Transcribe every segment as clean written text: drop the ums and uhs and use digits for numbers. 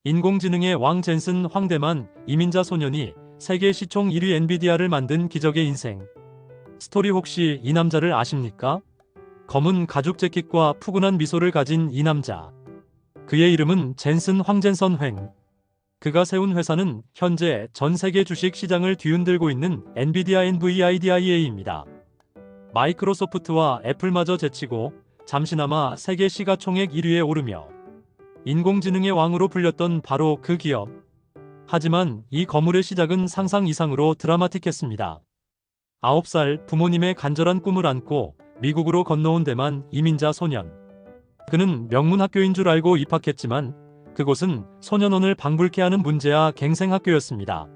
인공지능의 왕 젠슨 황대만 이민자 소년이 세계 시총 1위 엔비디아를 만든 기적의 인생. 스토리 혹시 이 남자를 아십니까? 검은 가죽 재킷과 푸근한 미소를 가진 이 남자. 그의 이름은 젠슨 황젠선 횡. 그가 세운 회사는 현재 전 세계 주식 시장을 뒤흔들고 있는 엔비디아 NVIDIA입니다. 마이크로소프트와 애플마저 제치고 잠시나마 세계 시가총액 1위에 오르며 인공지능의 왕으로 불렸던 바로 그 기업. 하지만 이 거물의 시작은 상상 이상으로 드라마틱했습니다. 9살 부모님의 간절한 꿈을 안고 미국으로 건너온 데만 이민자 소년. 그는 명문학교인 줄 알고 입학했지만 그곳은 소년원을 방불케 하는 문제아 갱생학교였습니다.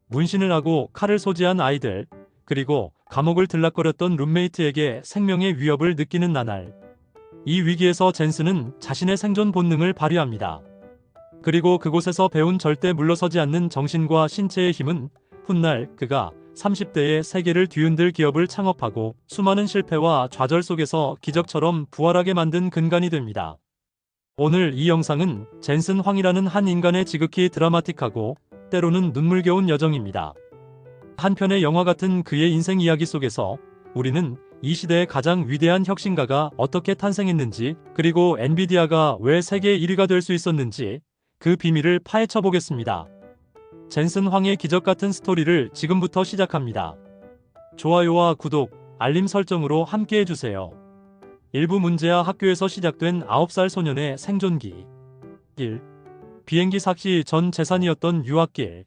문신을 하고 칼을 소지한 아이들, 그리고 감옥을 들락거렸던 룸메이트에게 생명의 위협을 느끼는 나날. 이 위기에서 젠슨은 자신의 생존 본능을 발휘합니다. 그리고 그곳에서 배운 절대 물러서지 않는 정신과 신체의 힘은 훗날 그가 30대에 세계를 뒤흔들 기업을 창업하고 수많은 실패와 좌절 속에서 기적처럼 부활하게 만든 근간이 됩니다. 오늘 이 영상은 젠슨 황이라는 한 인간의 지극히 드라마틱하고 때로는 눈물겨운 여정입니다. 한편의 영화 같은 그의 인생 이야기 속에서 우리는 이 시대의 가장 위대한 혁신가가 어떻게 탄생했는지, 그리고 엔비디아가 왜 세계 1위가 될 수 있었는지 그 비밀을 파헤쳐 보겠습니다. 젠슨 황의 기적 같은 스토리를 지금부터 시작합니다. 좋아요와 구독, 알림 설정으로 함께 해주세요. 일부 문제야 학교에서 시작된 9살 소년의 생존기. 1. 비행기 삭시 전 재산이었던 유학길.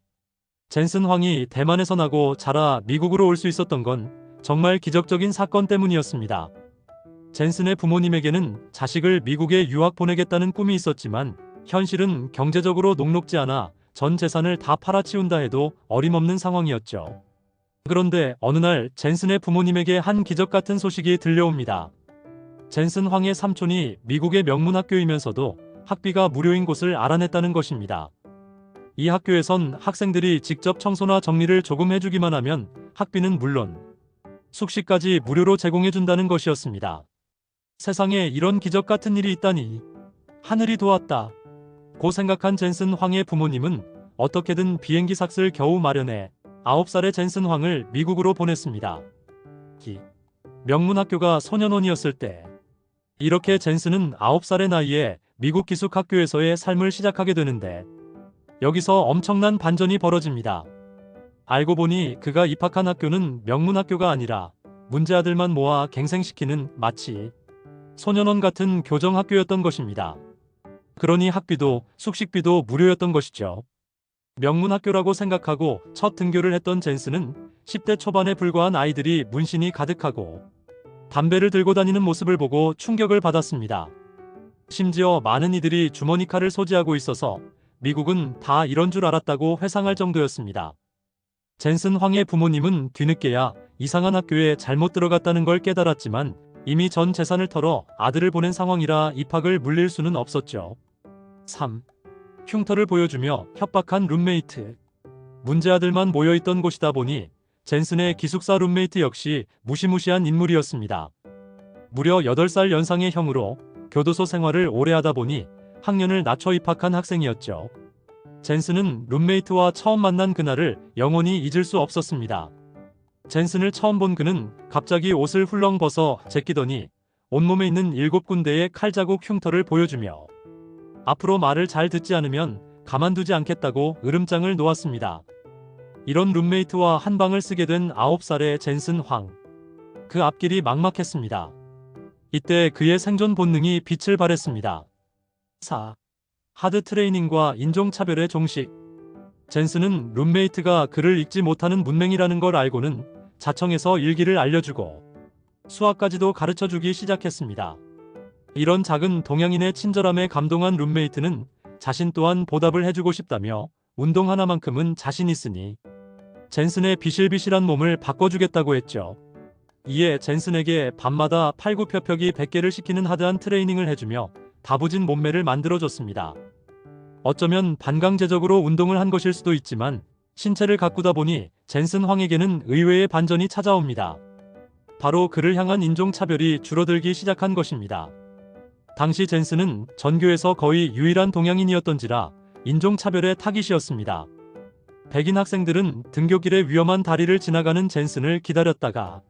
젠슨 황이 대만에서 나고 자라 미국으로 올 수 있었던 건 정말 기적적인 사건 때문이었습니다. 젠슨의 부모님에게는 자식을 미국에 유학 보내겠다는 꿈이 있었지만 현실은 경제적으로 녹록지 않아 전 재산을 다 팔아치운다 해도 어림없는 상황이었죠. 그런데 어느 날 젠슨의 부모님에게 한 기적 같은 소식이 들려옵니다. 젠슨 황의 삼촌이 미국의 명문학교이면서도 학비가 무료인 곳을 알아냈다는 것입니다. 이 학교에선 학생들이 직접 청소나 정리를 조금 해주기만 하면 학비는 물론 숙식까지 무료로 제공해준다는 것이었습니다. 세상에 이런 기적 같은 일이 있다니. 하늘이 도왔다. 고 생각한 젠슨 황의 부모님은 어떻게든 비행기 삭스를 겨우 마련해 9살의 젠슨 황을 미국으로 보냈습니다. 명문학교가 소년원이었을 때. 이렇게 젠슨은 9살의 나이에 미국 기숙학교에서의 삶을 시작하게 되는데 여기서 엄청난 반전이 벌어집니다. 알고 보니 그가 입학한 학교는 명문학교가 아니라 문제아들만 모아 갱생시키는 마치 소년원 같은 교정학교였던 것입니다. 그러니 학비도 숙식비도 무료였던 것이죠. 명문학교라고 생각하고 첫 등교를 했던 젠슨은 10대 초반에 불과한 아이들이 문신이 가득하고 담배를 들고 다니는 모습을 보고 충격을 받았습니다. 심지어 많은 이들이 주머니 칼을 소지하고 있어서 미국은 다 이런 줄 알았다고 회상할 정도였습니다. 젠슨 황의 부모님은 뒤늦게야 이상한 학교에 잘못 들어갔다는 걸 깨달았지만 이미 전 재산을 털어 아들을 보낸 상황이라 입학을 물릴 수는 없었죠. 3. 흉터를 보여주며 협박한 룸메이트. 문제아들만 모여있던 곳이다 보니 젠슨의 기숙사 룸메이트 역시 무시무시한 인물이었습니다. 무려 8살 연상의 형으로 교도소 생활을 오래 하다 보니 학년을 낮춰 입학한 학생이었죠. 젠슨은 룸메이트와 처음 만난 그날을 영원히 잊을 수 없었습니다. 젠슨을 처음 본 그는 갑자기 옷을 훌렁 벗어 제끼더니 온몸에 있는 7군데의 칼자국 흉터를 보여주며 앞으로 말을 잘 듣지 않으면 가만두지 않겠다고 으름장을 놓았습니다. 이런 룸메이트와 한 방을 쓰게 된 9살의 젠슨 황. 그 앞길이 막막했습니다. 이때 그의 생존 본능이 빛을 발했습니다. 4. 하드 트레이닝과 인종차별의 종식. 젠슨은 룸메이트가 그를 읽지 못하는 문맹이라는 걸 알고는 자청해서 일기를 알려주고 수학까지도 가르쳐주기 시작했습니다. 이런 작은 동양인의 친절함에 감동한 룸메이트는 자신 또한 보답을 해주고 싶다며 운동 하나만큼은 자신 있으니 젠슨의 비실비실한 몸을 바꿔주겠다고 했죠. 이에 젠슨에게 밤마다 팔굽혀펴기 100개를 시키는 하드한 트레이닝을 해주며 다부진 몸매를 만들어줬습니다. 어쩌면 반강제적으로 운동을 한 것일 수도 있지만 신체를 가꾸다 보니 젠슨 황에게는 의외의 반전이 찾아옵니다. 바로 그를 향한 인종차별이 줄어들기 시작한 것입니다. 당시 젠슨은 전교에서 거의 유일한 동양인이었던지라 인종차별의 타깃이었습니다. 백인 학생들은 등굣길의 위험한 다리를 지나가는 젠슨을 기다렸다가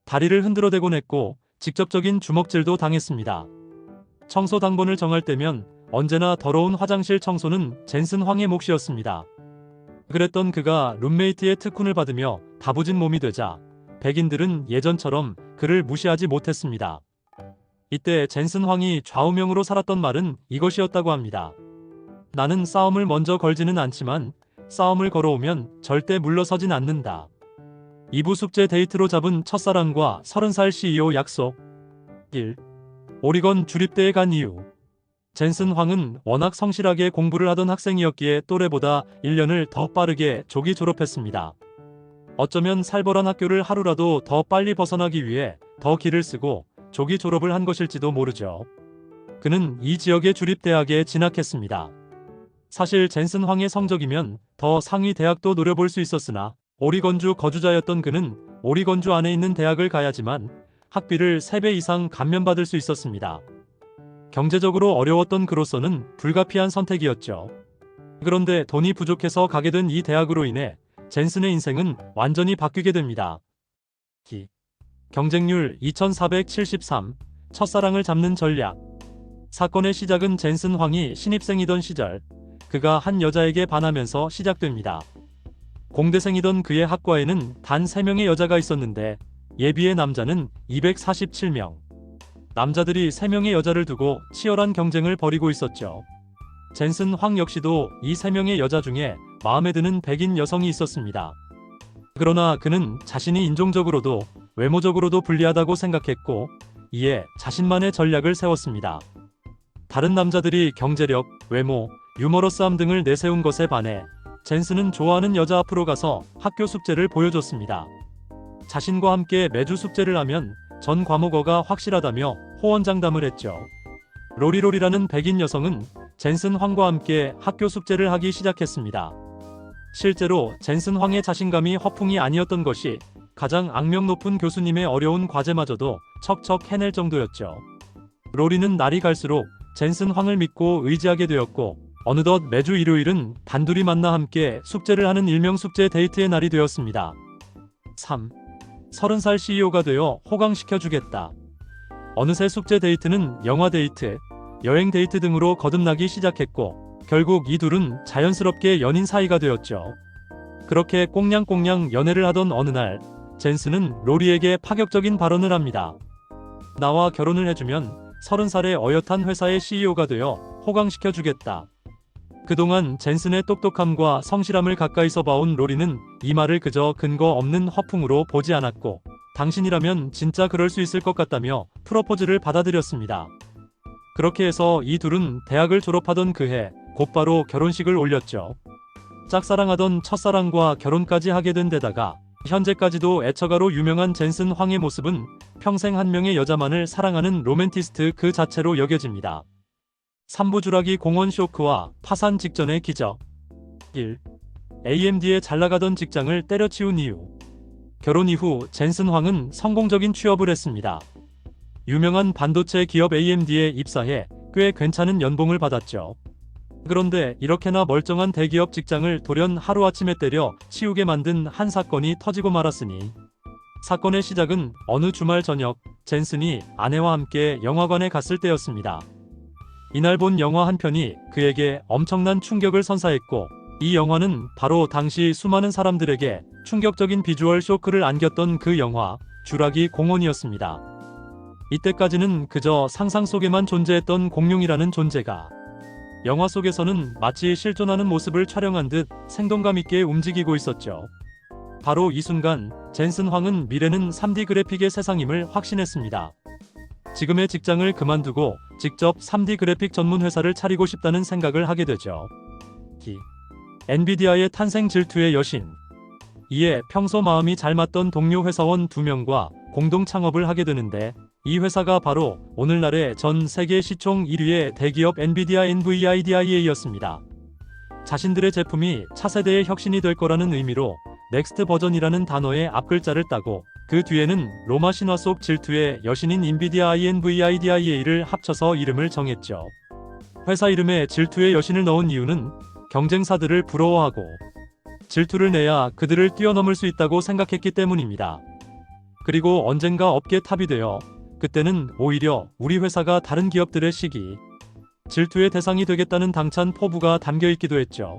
다리를 흔들어대곤 했고 직접적인 주먹질도 당했습니다. 청소 당번을 정할 때면 언제나 더러운 화장실 청소는 젠슨 황의 몫이었습니다. 그랬던 그가 룸메이트의 특훈을 받으며 다부진 몸이 되자 백인들은 예전처럼 그를 무시하지 못했습니다. 이때 젠슨 황이 좌우명으로 살았던 말은 이것이었다고 합니다. 나는 싸움을 먼저 걸지는 않지만 싸움을 걸어오면 절대 물러서진 않는다. 2부 숙제 데이트로 잡은 첫사랑과 30살 CEO 약속. 1. 오리건 주립대에 간 이유. 젠슨 황은 워낙 성실하게 공부를 하던 학생이었기에 또래보다 1년을 더 빠르게 조기 졸업했습니다. 어쩌면 살벌한 학교를 하루라도 더 빨리 벗어나기 위해 더 기를 쓰고 조기 졸업을 한 것일지도 모르죠. 그는 이 지역의 주립대학에 진학했습니다. 사실 젠슨 황의 성적이면 더 상위 대학도 노려볼 수 있었으나 오리건주 거주자였던 그는 오리건주 안에 있는 대학을 가야지만 학비를 3배 이상 감면받을 수 있었습니다. 경제적으로 어려웠던 그로서는 불가피한 선택이었죠. 그런데 돈이 부족해서 가게 된 이 대학으로 인해 젠슨의 인생은 완전히 바뀌게 됩니다. 경쟁률 2473, 첫사랑을 잡는 전략. 사건의 시작은 젠슨 황이 신입생이던 시절, 그가 한 여자에게 반하면서 시작됩니다. 공대생이던 그의 학과에는 단 3명의 여자가 있었는데 예비의 남자는 247명. 남자들이 3명의 여자를 두고 치열한 경쟁을 벌이고 있었죠. 젠슨 황 역시도 이 3명의 여자 중에 마음에 드는 백인 여성이 있었습니다. 그러나 그는 자신이 인종적으로도 외모적으로도 불리하다고 생각했고 이에 자신만의 전략을 세웠습니다. 다른 남자들이 경제력, 외모, 유머러스함 등을 내세운 것에 반해 젠슨은 좋아하는 여자 앞으로 가서 학교 숙제를 보여줬습니다. 자신과 함께 매주 숙제를 하면 전 과목어가 확실하다며 호언장담을 했죠. 로리로리라는 백인 여성은 젠슨 황과 함께 학교 숙제를 하기 시작했습니다. 실제로 젠슨 황의 자신감이 허풍이 아니었던 것이 가장 악명 높은 교수님의 어려운 과제마저도 척척 해낼 정도였죠. 로리는 날이 갈수록 젠슨 황을 믿고 의지하게 되었고 어느덧 매주 일요일은 단둘이 만나 함께 숙제를 하는 일명 숙제 데이트의 날이 되었습니다. 3. 30살 CEO가 되어 호강시켜주겠다. 어느새 숙제 데이트는 영화 데이트, 여행 데이트 등으로 거듭나기 시작했고 결국 이 둘은 자연스럽게 연인 사이가 되었죠. 그렇게 꽁냥꽁냥 연애를 하던 어느 날 젠슨은 로리에게 파격적인 발언을 합니다. 나와 결혼을 해주면 30살의 어엿한 회사의 CEO가 되어 호강시켜주겠다. 그동안 젠슨의 똑똑함과 성실함을 가까이서 봐온 로리는 이 말을 그저 근거 없는 허풍으로 보지 않았고 당신이라면 진짜 그럴 수 있을 것 같다며 프로포즈를 받아들였습니다. 그렇게 해서 이 둘은 대학을 졸업하던 그해 곧바로 결혼식을 올렸죠. 짝사랑하던 첫사랑과 결혼까지 하게 된 데다가 현재까지도 애처가로 유명한 젠슨 황의 모습은 평생 한 명의 여자만을 사랑하는 로맨티스트 그 자체로 여겨집니다. 3부 주라기 공원 쇼크와 파산 직전의 기적. 1. AMD에 잘나가던 직장을 때려치운 이유. 결혼 이후 젠슨 황은 성공적인 취업을 했습니다. 유명한 반도체 기업 AMD에 입사해 꽤 괜찮은 연봉을 받았죠. 그런데 이렇게나 멀쩡한 대기업 직장을 돌연 하루아침에 때려 치우게 만든 한 사건이 터지고 말았으니 사건의 시작은 어느 주말 저녁 젠슨이 아내와 함께 영화관에 갔을 때였습니다. 이날 본 영화 한 편이 그에게 엄청난 충격을 선사했고 이 영화는 바로 당시 수많은 사람들에게 충격적인 비주얼 쇼크를 안겼던 그 영화 주라기 공원이었습니다. 이때까지는 그저 상상 속에만 존재했던 공룡이라는 존재가 영화 속에서는 마치 실존하는 모습을 촬영한 듯 생동감 있게 움직이고 있었죠. 바로 이 순간 젠슨 황은 미래는 3D 그래픽의 세상임을 확신했습니다. 지금의 직장을 그만두고 직접 3D 그래픽 전문 회사를 차리고 싶다는 생각을 하게 되죠. 엔비디아의 탄생 질투의 여신. 이에 평소 마음이 잘 맞던 동료 회사원 2명과 공동 창업을 하게 되는데 이 회사가 바로 오늘날의 전 세계 시총 1위의 대기업 엔비디아 NVIDIA였습니다. 자신들의 제품이 차세대의 혁신이 될 거라는 의미로 넥스트 버전이라는 단어의 앞글자를 따고 그 뒤에는 로마 신화 속 질투의 여신인 인비디아 INVIDIA를 합쳐서 이름을 정했죠. 회사 이름에 질투의 여신을 넣은 이유는 경쟁사들을 부러워하고 질투를 내야 그들을 뛰어넘을 수 있다고 생각했기 때문입니다. 그리고 언젠가 업계 탑이 되어 그때는 오히려 우리 회사가 다른 기업들의 시기, 질투의 대상이 되겠다는 당찬 포부가 담겨 있기도 했죠.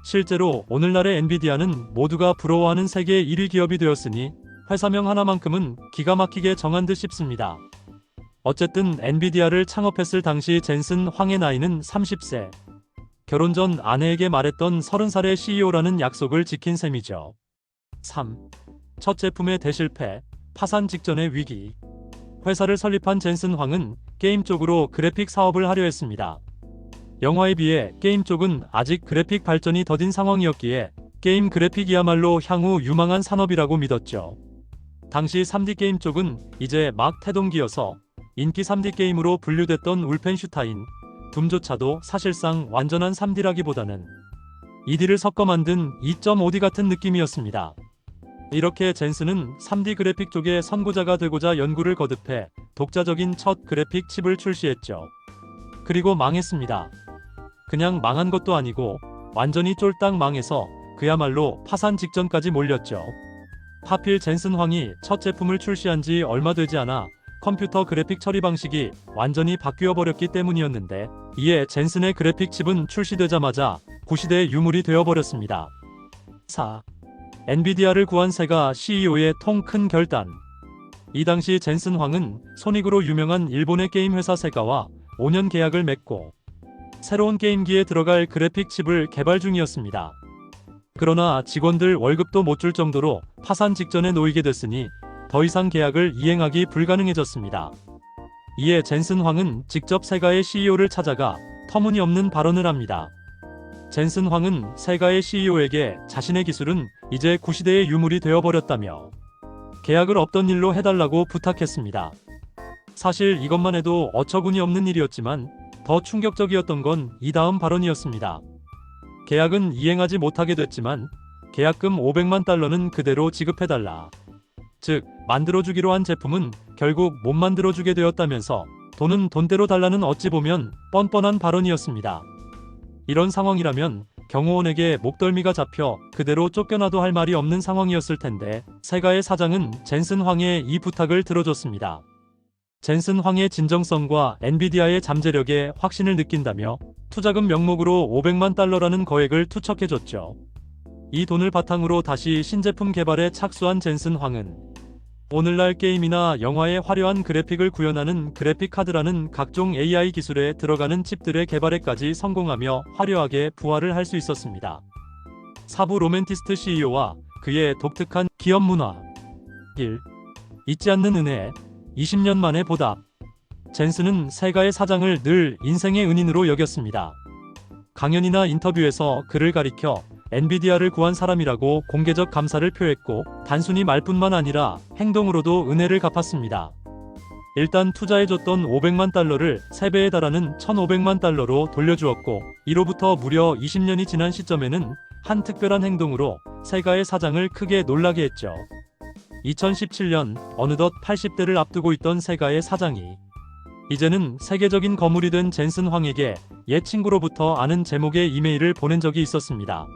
실제로 오늘날의 엔비디아는 모두가 부러워하는 세계 1위 기업이 되었으니 회사명 하나만큼은 기가 막히게 정한 듯 싶습니다. 어쨌든 엔비디아를 창업했을 당시 젠슨 황의 나이는 30세. 결혼 전 아내에게 말했던 30살의 CEO라는 약속을 지킨 셈이죠. 3. 첫 제품의 대실패, 파산 직전의 위기. 회사를 설립한 젠슨 황은 게임 쪽으로 그래픽 사업을 하려 했습니다. 영화에 비해 게임 쪽은 아직 그래픽 발전이 더딘 상황이었기에 게임 그래픽이야말로 향후 유망한 산업이라고 믿었죠. 당시 3D 게임 쪽은 이제 막 태동기여서 인기 3D 게임으로 분류됐던 울펜슈타인, 둠조차도 사실상 완전한 3D라기보다는 2D를 섞어 만든 2.5D 같은 느낌이었습니다. 이렇게 젠슨은 3D 그래픽 쪽의 선구자가 되고자 연구를 거듭해 독자적인 첫 그래픽 칩을 출시했죠. 그리고 망했습니다. 그냥 망한 것도 아니고 완전히 쫄딱 망해서 그야말로 파산 직전까지 몰렸죠. 하필 젠슨 황이 첫 제품을 출시한 지 얼마 되지 않아 컴퓨터 그래픽 처리 방식이 완전히 바뀌어 버렸기 때문이었는데, 이에 젠슨의 그래픽 칩은 출시되자마자 구시대의 유물이 되어버렸습니다. 4. 엔비디아를 구한 세가 CEO의 통 큰 결단. 이 당시 젠슨 황은 소닉으로 유명한 일본의 게임 회사 세가와 5년 계약을 맺고 새로운 게임기에 들어갈 그래픽 칩을 개발 중이었습니다. 그러나 직원들 월급도 못 줄 정도로 파산 직전에 놓이게 됐으니 더 이상 계약을 이행하기 불가능해졌습니다. 이에 젠슨 황은 직접 세가의 CEO를 찾아가 터무니없는 발언을 합니다. 젠슨 황은 세가의 CEO에게 자신의 기술은 이제 구시대의 유물이 되어버렸다며 계약을 없던 일로 해달라고 부탁했습니다. 사실 이것만 해도 어처구니 없는 일이었지만 더 충격적이었던 건 이 다음 발언이었습니다. 계약은 이행하지 못하게 됐지만 계약금 $500만 그대로 지급해달라. 즉, 만들어주기로 한 제품은 결국 못 만들어주게 되었다면서 돈은 돈대로 달라는 어찌 보면 뻔뻔한 발언이었습니다. 이런 상황이라면 경호원에게 목덜미가 잡혀 그대로 쫓겨나도 할 말이 없는 상황이었을 텐데, 세가의 사장은 젠슨 황의 이 부탁을 들어줬습니다. 젠슨 황의 진정성과 엔비디아의 잠재력에 확신을 느낀다며 투자금 명목으로 $500만 거액을 투척해줬죠. 이 돈을 바탕으로 다시 신제품 개발에 착수한 젠슨 황은 오늘날 게임이나 영화의 화려한 그래픽을 구현하는 그래픽 카드라는 각종 AI 기술에 들어가는 칩들의 개발에까지 성공하며 화려하게 부활을 할 수 있었습니다. 사부 로맨티스트 CEO와 그의 독특한 기업 문화. 1. 잊지 않는 은혜. 20년 만의 보답. 젠슨은 세가의 사장을 늘 인생의 은인으로 여겼습니다. 강연이나 인터뷰에서 그를 가리켜 엔비디아를 구한 사람이라고 공개적 감사를 표했고, 단순히 말뿐만 아니라 행동으로도 은혜를 갚았습니다. 일단 투자해줬던 $500만 3배에 달하는 $1,500만 돌려주었고, 이로부터 무려 20년이 지난 시점에는 한 특별한 행동으로 세가의 사장을 크게 놀라게 했죠. 2017년 어느덧 80대를 앞두고 있던 세가의 사장이 이제는 세계적인 거물이 된 젠슨 황에게 옛 친구로부터 아는 제목의 이메일을 보낸 적이 있었습니다.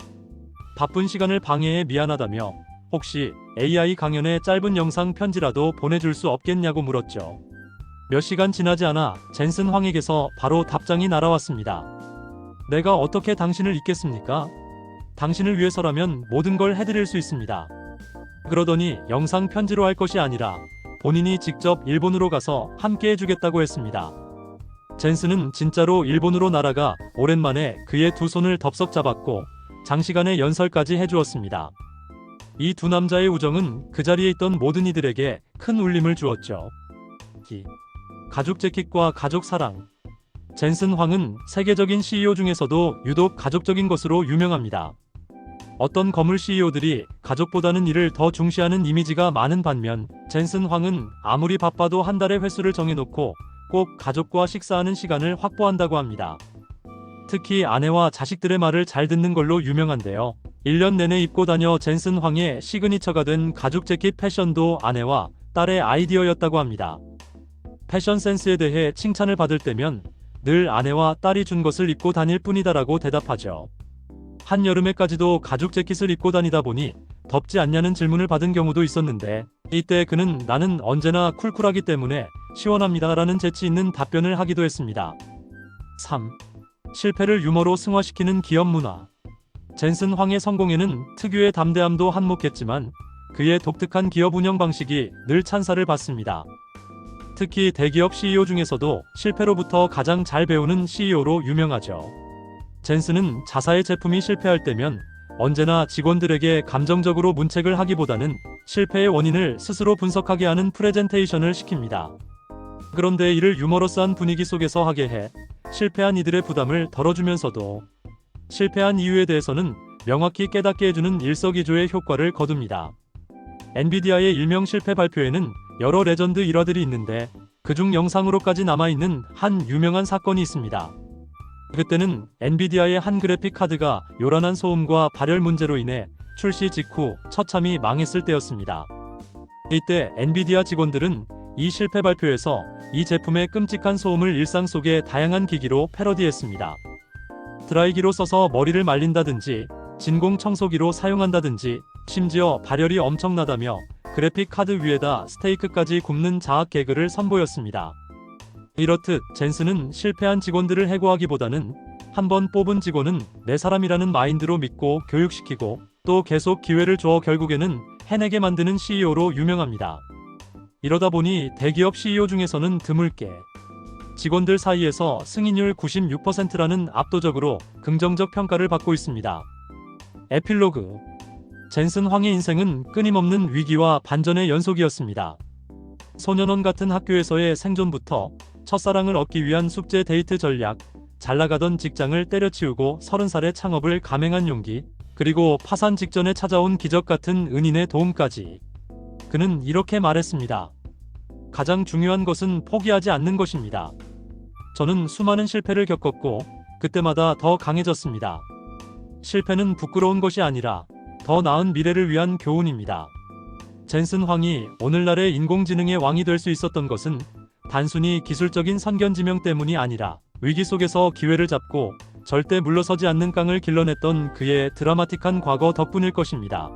바쁜 시간을 방해해 미안하다며 혹시 AI 강연의 짧은 영상 편지라도 보내줄 수 없겠냐고 물었죠. 몇 시간 지나지 않아 젠슨 황에게서 바로 답장이 날아왔습니다. 내가 어떻게 당신을 잊겠습니까? 당신을 위해서라면 모든 걸 해드릴 수 있습니다. 그러더니 영상 편지로 할 것이 아니라 본인이 직접 일본으로 가서 함께 해주겠다고 했습니다. 젠슨은 진짜로 일본으로 날아가 오랜만에 그의 두 손을 덥석 잡았고 장시간의 연설까지 해주었습니다. 이 두 남자의 우정은 그 자리에 있던 모든 이들에게 큰 울림을 주었죠. 가죽 재킷과 가족 사랑. 젠슨 황은 세계적인 CEO 중에서도 유독 가족적인 것으로 유명합니다. 어떤 거물 CEO들이 가족보다는 일을 더 중시하는 이미지가 많은 반면, 젠슨 황은 아무리 바빠도 한 달의 횟수를 정해놓고 꼭 가족과 식사하는 시간을 확보한다고 합니다. 특히 아내와 자식들의 말을 잘 듣는 걸로 유명한데요. 1년 내내 입고 다녀 젠슨 황의 시그니처가 된 가죽 재킷 패션도 아내와 딸의 아이디어였다고 합니다. 패션 센스에 대해 칭찬을 받을 때면 늘 아내와 딸이 준 것을 입고 다닐 뿐이다라고 대답하죠. 한여름에까지도 가죽 재킷을 입고 다니다 보니 덥지 않냐는 질문을 받은 경우도 있었는데, 이때 그는 나는 언제나 쿨쿨하기 때문에 시원합니다라는 재치 있는 답변을 하기도 했습니다. 3. 실패를 유머로 승화시키는 기업 문화. 젠슨 황의 성공에는 특유의 담대함도 한몫했지만 그의 독특한 기업 운영 방식이 늘 찬사를 받습니다. 특히 대기업 CEO 중에서도 실패로부터 가장 잘 배우는 CEO로 유명하죠. 젠슨은 자사의 제품이 실패할 때면 언제나 직원들에게 감정적으로 문책을 하기보다는 실패의 원인을 스스로 분석하게 하는 프레젠테이션을 시킵니다. 그런데 이를 유머러스한 분위기 속에서 하게 해 실패한 이들의 부담을 덜어주면서도 실패한 이유에 대해서는 명확히 깨닫게 해주는 일석이조의 효과를 거둡니다. 엔비디아의 일명 실패 발표에는 여러 레전드 일화들이 있는데 그중 영상으로까지 남아있는 한 유명한 사건이 있습니다. 그때는 엔비디아의 한 그래픽 카드가 요란한 소음과 발열 문제로 인해 출시 직후 처참히 망했을 때였습니다. 이때 엔비디아 직원들은 이 실패 발표에서 이 제품의 끔찍한 소음을 일상 속의 다양한 기기로 패러디했습니다. 드라이기로 써서 머리를 말린다든지 진공 청소기로 사용한다든지 심지어 발열이 엄청나다며 그래픽 카드 위에다 스테이크까지 굽는 자학 개그를 선보였습니다. 이렇듯 젠슨은 실패한 직원들을 해고하기보다는 한번 뽑은 직원은 내 사람이라는 마인드로 믿고 교육시키고 또 계속 기회를 줘 결국에는 해내게 만드는 CEO로 유명합니다. 이러다 보니 대기업 CEO 중에서는 드물게 직원들 사이에서 승인율 96%라는 압도적으로 긍정적 평가를 받고 있습니다. 에필로그. 젠슨 황의 인생은 끊임없는 위기와 반전의 연속이었습니다. 소년원 같은 학교에서의 생존부터 첫사랑을 얻기 위한 숙제 데이트 전략, 잘나가던 직장을 때려치우고 30살의 창업을 감행한 용기, 그리고 파산 직전에 찾아온 기적 같은 은인의 도움까지. 그는 이렇게 말했습니다. 가장 중요한 것은 포기하지 않는 것입니다. 저는 수많은 실패를 겪었고 그때마다 더 강해졌습니다. 실패는 부끄러운 것이 아니라 더 나은 미래를 위한 교훈입니다. 젠슨 황이 오늘날의 인공지능의 왕이 될 수 있었던 것은 단순히 기술적인 선견지명 때문이 아니라 위기 속에서 기회를 잡고 절대 물러서지 않는 깡을 길러냈던 그의 드라마틱한 과거 덕분일 것입니다.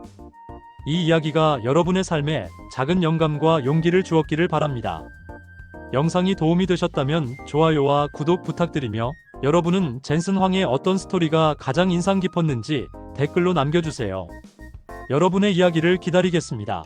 이 이야기가 여러분의 삶에 작은 영감과 용기를 주었기를 바랍니다. 영상이 도움이 되셨다면 좋아요와 구독 부탁드리며 여러분은 젠슨 황의 어떤 스토리가 가장 인상 깊었는지 댓글로 남겨주세요. 여러분의 이야기를 기다리겠습니다.